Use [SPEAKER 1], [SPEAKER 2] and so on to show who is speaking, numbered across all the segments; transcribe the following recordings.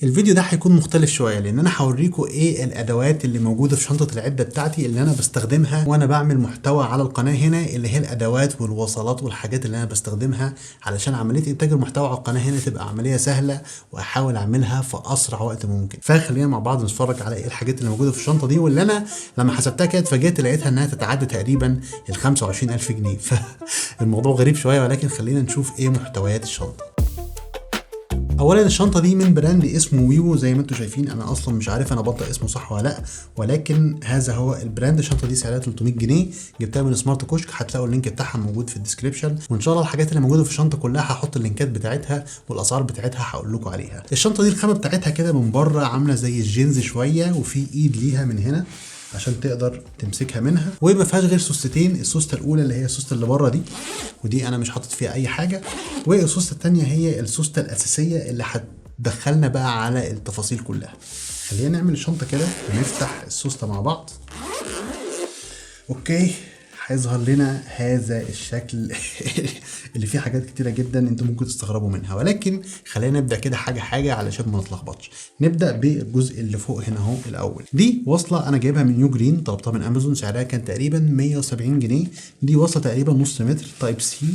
[SPEAKER 1] الفيديو ده هيكون مختلف شويه لان انا هوريكم ايه الادوات اللي موجوده في شنطه العده بتاعتي اللي انا بستخدمها وانا بعمل محتوى على القناه هنا، اللي هي الادوات والوصلات والحاجات اللي انا بستخدمها علشان عمليه انتاج المحتوى على القناه هنا تبقى عمليه سهله واحاول اعملها في اسرع وقت ممكن. فخلينا مع بعض نتفرج على ايه الحاجات اللي موجوده في الشنطه دي، واللي انا لما حسبتها كده اتفاجئت لقيتها انها تتعدى تقريبا ال 25000 جنيه. فالموضوع غريب شويه، ولكن خلينا نشوف ايه محتويات الشنطه. اولا الشنطه دي من براند اسمه ويفو زي ما انتم شايفين. انا اصلا مش عارف انا بنطق اسمه صح ولا لا، ولكن هذا هو البراند. الشنطه دي سعرها 300 جنيه، جبتها من سمارت كشك، هتلاقوا اللينك بتاعها موجود في الديسكربشن، وان شاء الله الحاجات اللي موجوده في الشنطه كلها هحط اللينكات بتاعتها والاسعار بتاعتها هقول لكم عليها. الشنطه دي الخامه بتاعتها كده من بره عامله زي الجينز شويه، وفي ايد ليها من هنا عشان تقدر تمسكها منها، وما فيهاش غير سوستتين. السوسته الاولى اللي هي السوسته اللي بره دي، ودي انا مش حاطط فيها اي حاجه، والسوسته الثانيه هي السوسته الاساسيه اللي دخلنا بقى على التفاصيل كلها. خلينا نعمل الشنطه كده ونفتح السوسته مع بعض. اوكي، هيظهر لنا هذا الشكل اللي فيه حاجات كتيره جدا انتم ممكن تستغربوا منها، ولكن خلينا نبدا كده حاجه حاجه علشان ما نتلخبطش. نبدا بالجزء اللي فوق هنا اهو. الاول دي وصله انا جايبها من يوجرين، طلبتها من امازون، سعرها كان تقريبا 170 جنيه. دي وصله تقريبا نص متر تايب سي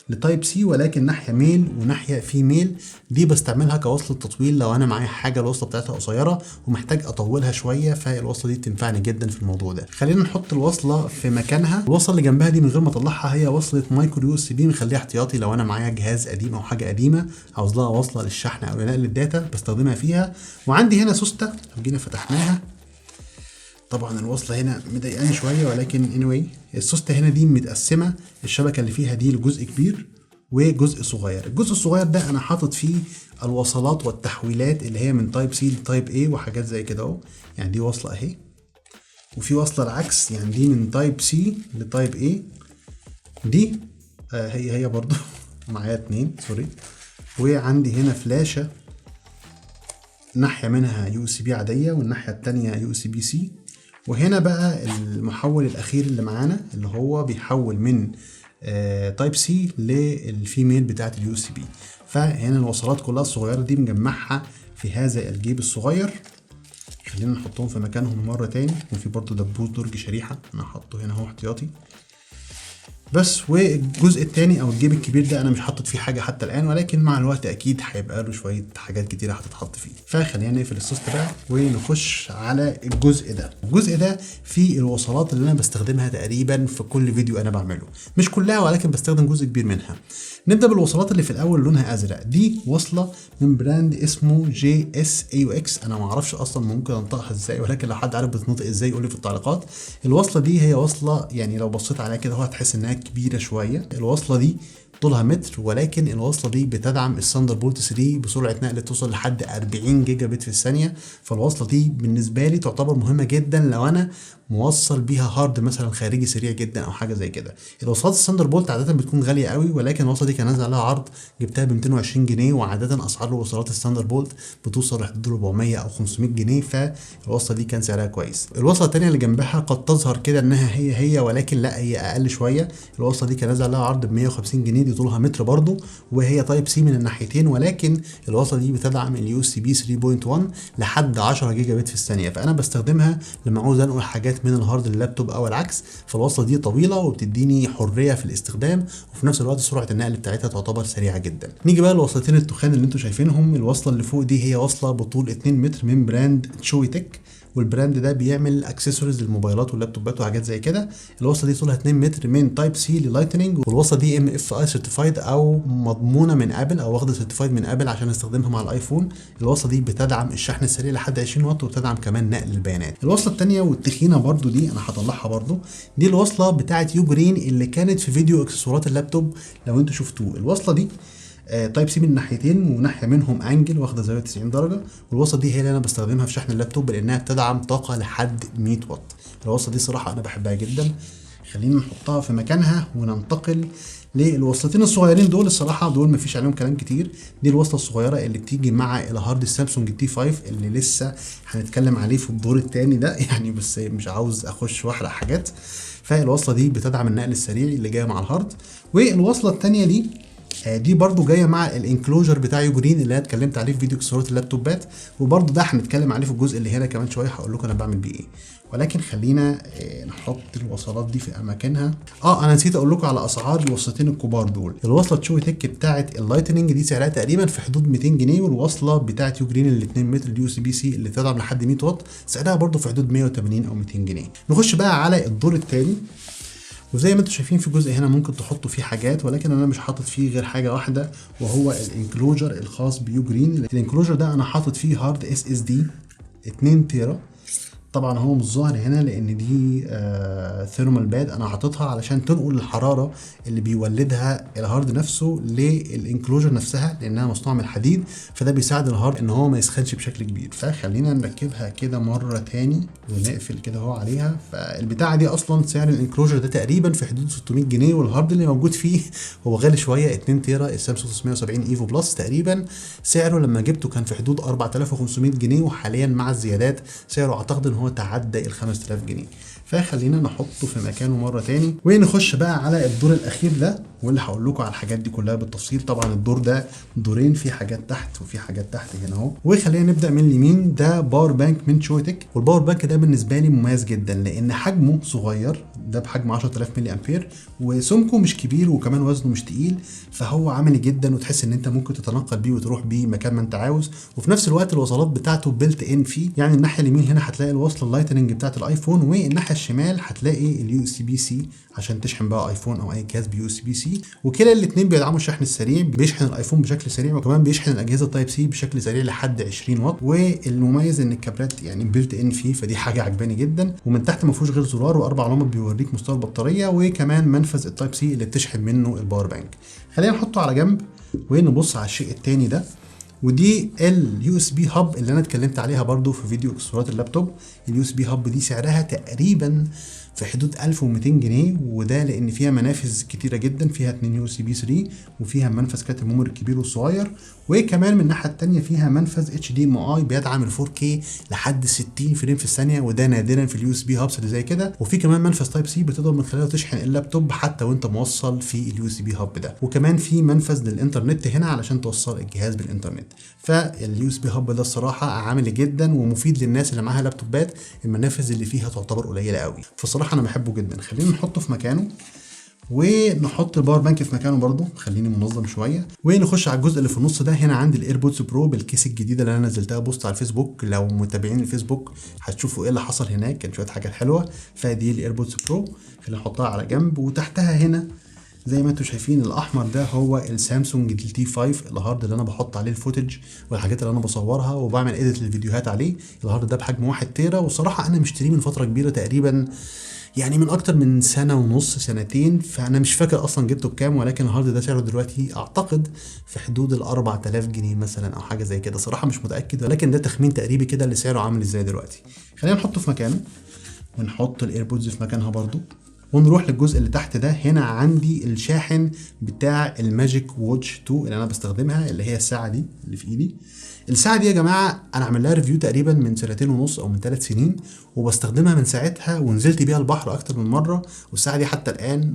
[SPEAKER 1] لتايب سي، ولكن ناحيه ميل وناحيه فيميل. دي بستعملها كوصله تطويل لو انا معايا حاجه الوصله بتاعتها قصيره ومحتاج اطولها شويه، فالوصله دي تنفعني جدا في الموضوع ده. خلينا نحط الوصله في مكانها. الوصله اللي جنبها دي من غير ما اطلعها هي وصله مايكرو يو اس بي، مخليها احتياطي لو انا معايا جهاز قديم او حاجه قديمه عاوز لها وصله للشحن او لنقل الداتا بستخدمها فيها. وعندي هنا سوسته لو جينا فتحناها، طبعا الوصله هنا مضايقاني شويه، ولكن anyway السوسته هنا دي متقسمه. الشبكه اللي فيها دي لجزء كبير وجزء صغير. الجزء الصغير ده انا حاطط فيه الوصلات والتحويلات اللي هي من تايب سي لتايب اي وحاجات زي كده اهو. يعني دي وصله اهي، وفي وصله العكس، يعني دي من تايب سي لتايب اي. دي هي برضو معايا اتنين سوري. وعندي هنا فلاشه، ناحيه منها يو اس بي عاديه والناحيه التانيه يو اس بي سي. وهنا بقى المحول الاخير اللي معانا اللي هو بيحول من تايب سي للفيميل بتاعت اليو اس بي. فهنا الوصلات كلها الصغيره دي مجمعها في هذا الجيب الصغير. خلينا نحطهم في مكانهم مره تاني. وفي برضو دبوس درج شريحه انا حاطه هنا اهو احتياطي بس. والجزء الثاني او الجيب الكبير ده انا مش حاطط فيه حاجه حتى الان، ولكن مع الوقت اكيد هيبقى له شويه حاجات كتيره هتتحط فيه. فخلينا نقفل السوست بقى ونخش على الجزء ده. الجزء ده فيه الوصلات اللي انا بستخدمها تقريبا في كل فيديو انا بعمله، مش كلها ولكن بستخدم جزء كبير منها. نبدا بالوصلات اللي في الاول لونها ازرق. دي وصله من براند اسمه جي اس اي يو اكس. انا ما اعرفش اصلا ممكن انطقها ازاي، ولكن لو حد عارف بتنطق ازاي يقول لي في التعليقات. الوصله دي هي وصله يعني لو بصيت عليها كده هو هتحس انها كبيره شويه. الوصله دي طولها متر، ولكن الوصله دي بتدعم الثاندر بولت 3 بسرعه نقل توصل لحد 40 جيجا بت في الثانيه. فالوصله دي بالنسبه لي تعتبر مهمه جدا لو انا موصل بيها هارد مثلا خارجي سريع جدا او حاجه زي كده. الوصلات الثاندر بولت عاده بتكون غاليه قوي، ولكن الوصله دي كان نازل عليها عرض جبتها ب 220 جنيه، وعاده اسعار الوصلات الثاندر بولت بتوصل لحدود 400 او 500 جنيه. فالوصله دي كان سعرها كويس. الوصله الثانيه اللي جنبها قد تظهر كده انها هي ولكن لا، هي اقل شويه. الوصله دي كان نازل عليها عرض ب 150 جنيه، دي طولها متر برضو، وهي تايب سي من الناحيتين، ولكن الوصله دي بتدعم اليو اس بي 3.1 لحد 10 جيجا بت في الثانيه. فانا بستخدمها لما عاوز انقل حاجات من الهارد لللابتوب او العكس. فالوصله دي طويله وبتديني حريه في الاستخدام، وفي نفس الوقت سرعه النقل بتاعتها تعتبر سريعه جدا. نيجي بقى للوصلتين التخان اللي انتم شايفينهم. الوصله اللي فوق دي هي وصله بطول 2 متر من براند تشوي تك، والبراند ده بيعمل اكسسوارز للموبايلات واللابتوبات وحاجات زي كده. الوصله دي طولها 2 متر من تايب سي للايتنينج، والوصله دي ام اف اي سيرتيفايد او مضمونه من ابل او واخده سيرتيفايد من ابل عشان استخدمها مع الايفون. الوصله دي بتدعم الشحن السريع لحد 20 واط، وبتدعم كمان نقل البيانات. الوصله الثانيه والتخينه برضو دي انا هطلعها برضو. دي الوصله بتاعه يوجرين اللي كانت في فيديو اكسسوارات اللابتوب لو انتوا شفتوه. الوصله دي تايب سي من الناحيتين، وناحيه منهم انجل واخده زاويه 90 درجه. والوصله دي هي اللي انا بستخدمها في شحن اللابتوب لانها بتدعم طاقه لحد 100 واط. الوصله دي صراحه انا بحبها جدا. خلينا نحطها في مكانها وننتقل للوصلتين الصغيرين دول. الصراحه دول مفيش عليهم كلام كتير. دي الوصله الصغيره اللي بتيجي مع الهارد السامسونج تي 5 اللي لسه هنتكلم عليه في الدور الثاني ده يعني، بس مش عاوز اخش واحرق حاجات. فالوصله دي بتدعم النقل السريع اللي جاي مع الهارد. والوصله الثانيه دي دي برضو جايه مع الانكلوجر بتاع يوجرين اللي انا اتكلمت عليه في فيديو اكسسوارات اللابتوبات، وبرضو ده هنتكلم عليه في الجزء اللي هنا كمان شويه، هقول لكم انا بعمل بيه ايه. ولكن خلينا نحط الوصلات دي في اماكنها. انا نسيت اقول لكم على اسعار الوصلتين الكبار دول. الوصله تشوي تك بتاعه اللايتنينج دي سعرها تقريبا في حدود 200 جنيه، والوصله بتاعه يوجرين ال 2 متر اليو اس بي سي اللي تدعم لحد 100 واط سعرها برضو في حدود 180 او 200 جنيه. نخش بقى على الدور الثاني، وزي ما انتم شايفين في جزء هنا ممكن تحطوا فيه حاجات، ولكن انا مش حاطط فيه غير حاجه واحده، وهو الانكلوجر الخاص بيوجرين. الانكلوجر ده انا حاطط فيه هارد اس اس دي 2 تيرا. طبعا هو مش ظاهر هنا لان دي ثيرمال باد، انا حاططها علشان تنقل الحراره اللي بيولدها الهارد نفسه للانكلوجر نفسها، لانها مصنوعه من الحديد، فده بيساعد الهارد ان هو ما يسخنش بشكل كبير. فخلينا نركبها كده مره تاني ونقفل كده اهو عليها. فالبتاعه دي اصلا سعر الانكلوجر ده تقريبا في حدود 600 جنيه، والهارد اللي موجود فيه هو غالي شويه، 2 تيرا السامسونج 670 ايفو بلس، تقريبا سعره لما جبته كان في حدود 4500 جنيه، وحاليا مع الزيادات سعره اعتقد ان هو تعدى ال 5000 جنيه. فخلينا نحطه في مكانه مره تاني، ونخش بقى على الدور الاخير ده، واللي هقول لكم على الحاجات دي كلها بالتفصيل. طبعا الدور ده دورين، في حاجات تحت وفي حاجات تحت هنا اهو. وخلينا نبدا من اليمين. ده باور بانك من شويتك، والباور بانك ده بالنسبه لي مميز جدا لان حجمه صغير، ده بحجم 10000 ملي امبير، وسمكه مش كبير، وكمان وزنه مش تقيل، فهو عملي جدا، وتحس ان انت ممكن تتنقل بيه وتروح بيه مكان ما انت عاوز. وفي نفس الوقت الوصلات بتاعته بيلت ان فيه، يعني الناحيه اليمين هنا هتلاقي الوصله اللايتنينج بتاعت الايفون، والناحيه الشمال هتلاقي اليو اس بي سي عشان تشحن بقى ايفون او اي جهاز بيو اس بي سي. وكلا الاثنين بيدعموا الشحن السريع، بيشحن الايفون بشكل سريع، وكمان بيشحن الاجهزه تايب سي بشكل سريع لحد 20 واط. والمميز ان الكابلات يعني بيلت ان فيه، فدي حاجه عجباني جدا. ومن تحت ما فيهوش غير زرار واربع علامات بيوريك مستوى البطاريه، وكمان منفذ التايب سي اللي بتشحن منه الباور بانك. خلينا نحطه على جنب ونبص على الشيء الثاني ده، ودي اليو اس بي هاب اللي انا اتكلمت عليها برضو في فيديو اكسسوارات اللابتوب. اليو اس بي هاب دي سعرها تقريبا في حدود 1200 جنيه، وده لان فيها منافذ كتيره جدا، فيها 2 يو اس بي 3، وفيها منفذ كارت الميموري الكبير والصغير، وكمان من الناحيه الثانيه فيها منفذ اتش دي ام اي بيدعم ال 4K لحد 60 فريم في الثانيه، وده نادرا في اليو اس بي هابس اللي زي كده. وفي كمان منفذ تايب سي بتقدر من خلاله تشحن اللابتوب حتى وانت موصل في اليو اس بي هاب ده، وكمان في منفذ للانترنت هنا علشان توصل الجهاز بالانترنت. فاليو اس بي هاب ده الصراحه عامل جدا ومفيد للناس اللي معاها لابتوبات المنافذ اللي فيها تعتبر قليله قوي، فالصراحه انا بحبه جدا. خلينا نحطه في مكانه، ونحط الباور بانك في مكانه برضو، خليني منظم شويه. ونخش على الجزء اللي في النص ده. هنا عندي الايربودز برو بالكيس الجديده اللي انا نزلتها بوست على الفيسبوك، لو متابعين الفيسبوك هتشوفوا ايه اللي حصل هناك، كان شويه حاجات حلوه. فدي الايربودز برو، خلينا نحطها على جنب. وتحتها هنا زي ما انتم شايفين الاحمر ده هو السامسونج التي 5 الهارد اللي انا بحط عليه الفوتج والحاجات اللي انا بصورها وبعمل اديت للفيديوهات عليه. الهارد ده بحجم 1 تيرا، وصراحه انا مشتريه من فتره كبيره، تقريبا يعني من اكتر من سنه ونص سنتين، فانا مش فاكر اصلا جبته بكام، ولكن الهارد ده سعره دلوقتي اعتقد في حدود ال 4000 جنيه مثلا او حاجه زي كده، صراحه مش متاكد، ولكن ده تخمين تقريبي كده اللي سعره عامل ازاي دلوقتي. خلينا نحطه في مكانه، ونحط الايربودز في مكانها برضو، ونروح للجزء اللي تحت ده. هنا عندي الشاحن بتاع الماجيك ووتش 2 اللي انا بستخدمها، اللي هي الساعه دي اللي في ايدي. الساعه دي يا جماعه انا عامل لها ريفيو تقريبا من سنتين ونص او من 3 سنين، وبستخدمها من ساعتها، ونزلت بيها البحر اكتر من مره، والساعه دي حتى الان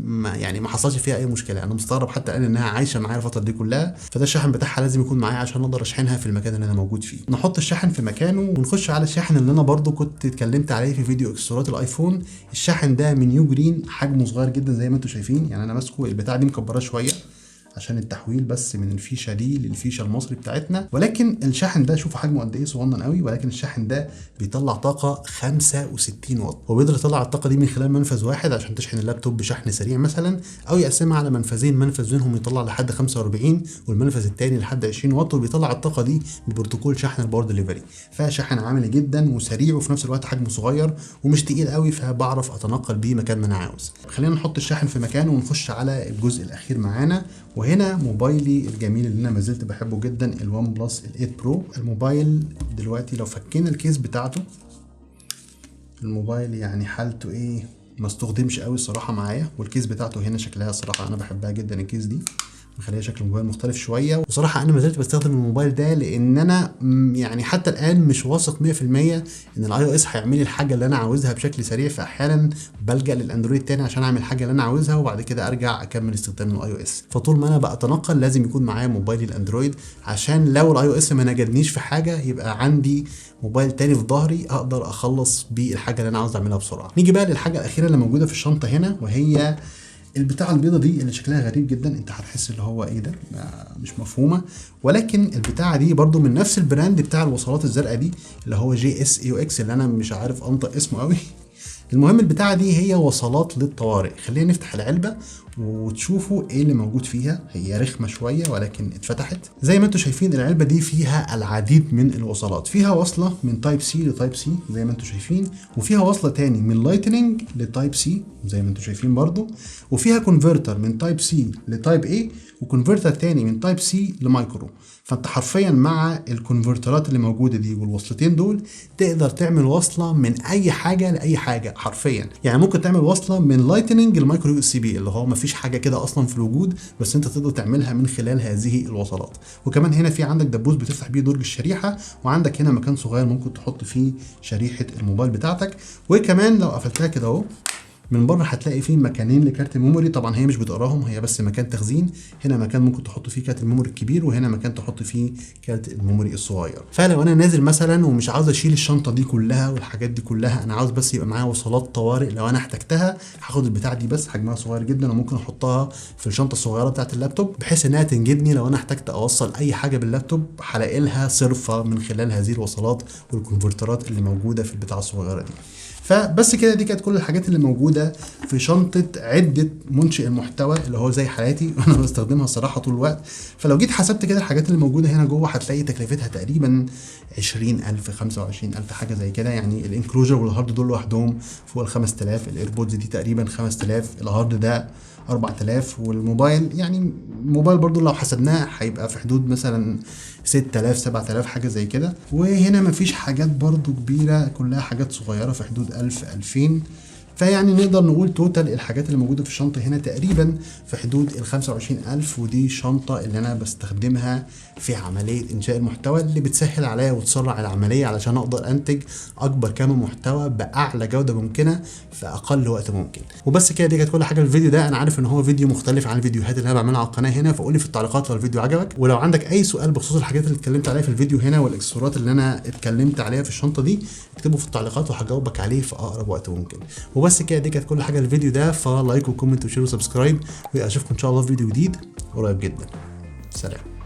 [SPEAKER 1] ما حصلش فيها اي مشكله. انا مستغرب حتى الان انها عايشه معايا الفتره دي كلها. فده الشاحن بتاعها لازم يكون معايا عشان اقدر اشحنها في المكان اللي انا موجود فيه. نحط الشاحن في مكانه، ونخش على الشاحن اللي انا برضو كنت اتكلمت عليه في فيديو اكسسوارات الايفون. الشاحن ده من يوجرين، حجمه صغير جدا زي ما انتم شايفين، يعني انا ماسكه البتاعه دي مكبراه شويه عشان التحويل بس من الفيشه دي للفيشه المصري بتاعتنا. ولكن الشاحن ده شوفوا حجمه قد ايه صغنن قوي، ولكن الشاحن ده بيطلع طاقه 65 واط، وبيقدر يطلع الطاقه دي من خلال منفذ واحد عشان تشحن اللابتوب بشحن سريع مثلا، او يقسمها على منفذين، منفذ منهم يطلع لحد 45 والمنفذ الثاني لحد 20 واط، وبيطلع الطاقه دي ببروتوكول شحن الباور ديليفري. فشاحن عملي جدا وسريع، وفي نفس الوقت حجمه صغير ومش تقيل قوي، فبعرف اتنقل بيه مكان ما انا عاوز. خلينا نحط الشاحن في مكانه ونخش على الجزء الاخير معانا. وهنا موبايلي الجميل اللي انا ما زلت بحبه جدا، الوان بلس ال 8 برو. الموبايل دلوقتي لو فكينا الكيس بتاعته، الموبايل يعني حالته ايه، ما استخدمش قوي الصراحه معايا، والكيس بتاعته هنا شكلها صراحه انا بحبها جدا الكيس دي. مخليه شكل الموبايل مختلف شويه. وصراحه انا ما زلت بستخدم الموبايل ده لان انا يعني حتى الان مش واثق 100% ان الاي او اس هيعمل لي الحاجه اللي انا عاوزها بشكل سريع، فاحيانا بلجا للاندرويد تاني عشان اعمل الحاجه اللي انا عاوزها وبعد كده ارجع اكمل استخدام الاي او اس. فطول ما انا بتنقل لازم يكون معايا موبايلي الاندرويد، عشان لو الاي او اس ما نجدنيش في حاجه يبقى عندي موبايل تاني في ظهري اقدر اخلص بيه الحاجه اللي انا عاوز اعملها بسرعه. نيجي بقى للحاجه الاخيره اللي موجوده في الشنطه هنا، وهي البتاعه البيضه دي اللي شكلها غريب جدا. انت هتحس اللي هو ايه ده، مش مفهومه، ولكن البتاعه دي برضو من نفس البراند بتاع الوصلات الزرقاء دي اللي هو JSAUX اللي انا مش عارف انطق اسمه قوي. المهم البتاعه دي هي وصلات للطوارئ. خلينا نفتح العلبه وتشوفوا ايه اللي موجود فيها. هي رخمه شويه ولكن اتفتحت. زي ما انتم شايفين العلبه دي فيها العديد من الوصلات. فيها وصله من تايب سي لتايب سي زي ما انتم شايفين، وفيها وصله تاني من لايتنينج لتايب سي زي ما انتم شايفين برضو، وفيها كونفرتر من تايب سي لتايب اي، وكونفرتر تاني من تايب سي لمايكرو. فانت حرفيا مع الكونفرترات اللي موجوده دي والوصلتين دول تقدر تعمل وصله من اي حاجه لاي حاجه حرفيا. يعني ممكن تعمل وصله من لايتنينج لمايكرو USB اللي هو مفيش حاجه كده اصلا في الوجود، بس انت تقدر تعملها من خلال هذه الوصلات. وكمان هنا في عندك دبوس بتفتح بيه درج الشريحه، وعندك هنا مكان صغير ممكن تحط فيه شريحه الموبايل بتاعتك. وكمان لو قفلتها كده اهو من بره هتلاقي فيه مكانين لكارت الميموري. طبعا هي مش بتقراهم، هي بس مكان تخزين. هنا مكان ممكن تحط فيه كارت الميموري الكبير، وهنا مكان تحط فيه كارت الميموري الصغير. فلو انا نازل مثلا ومش عاوز اشيل الشنطه دي كلها والحاجات دي كلها، انا عاوز بس يبقى معايا وصلات طوارئ لو انا احتجتها، هاخد البتاعه دي بس حجمها صغير جدا وممكن احطها في الشنطه الصغيره بتاعه اللابتوب بحيث انها تنجدني لو انا احتجت اوصل اي حاجه باللابتوب هلاقي لها صرفه من خلال هذه الوصلات والكونفرترات اللي موجوده في البتاعه الصغيره دي. فبس كده دي كانت كل الحاجات اللي موجوده في شنطه عده منشئ المحتوى اللي هو زي حالاتي وانا بستخدمها الصراحه طول الوقت. فلو جيت حسبت كده الحاجات اللي موجوده هنا جوه هتلاقي تكلفتها تقريبا 20,000 25,000 حاجه زي كده. يعني الانكلوجر والهارد دول لوحدهم فوق ال 5000، الايربودز دي تقريبا 5000، الهارد ده 4000، والموبايل يعني الموبايل برضو لو حسبناه هيبقى في حدود مثلا 6000 7000 حاجه زي كده. وهنا مفيش حاجات برضو كبيره، كلها حاجات صغيره في حدود 1000 2000. فيعني نقدر نقول توتال الحاجات اللي موجوده في الشنطه هنا تقريبا في حدود ال 25,000. ودي شنطه اللي انا بستخدمها في عمليه انشاء المحتوى اللي بتسهل عليا وتسرع العمليه علشان اقدر انتج اكبر كم محتوى باعلى جوده ممكنه في اقل وقت ممكن. وبس كده دي كانت كل حاجه في الفيديو ده. انا عارف ان هو فيديو مختلف عن الفيديوهات اللي انا بعملها على القناه هنا، فقول لي في التعليقات لو الفيديو عجبك. ولو عندك اي سؤال بخصوص الحاجات اللي اتكلمت عليها في الفيديو هنا والاكسسوارات اللي انا اتكلمت عليها في الشنطه دي اكتبه في التعليقات وهجاوبك عليه في اقرب وقت ممكن. وبس كده دي كانت كل حاجه الفيديو ده. فلايك وكومنت وشير وسبسكرايب، واشوفكم ان شاء الله في فيديو جديد قريب جدا. سلام.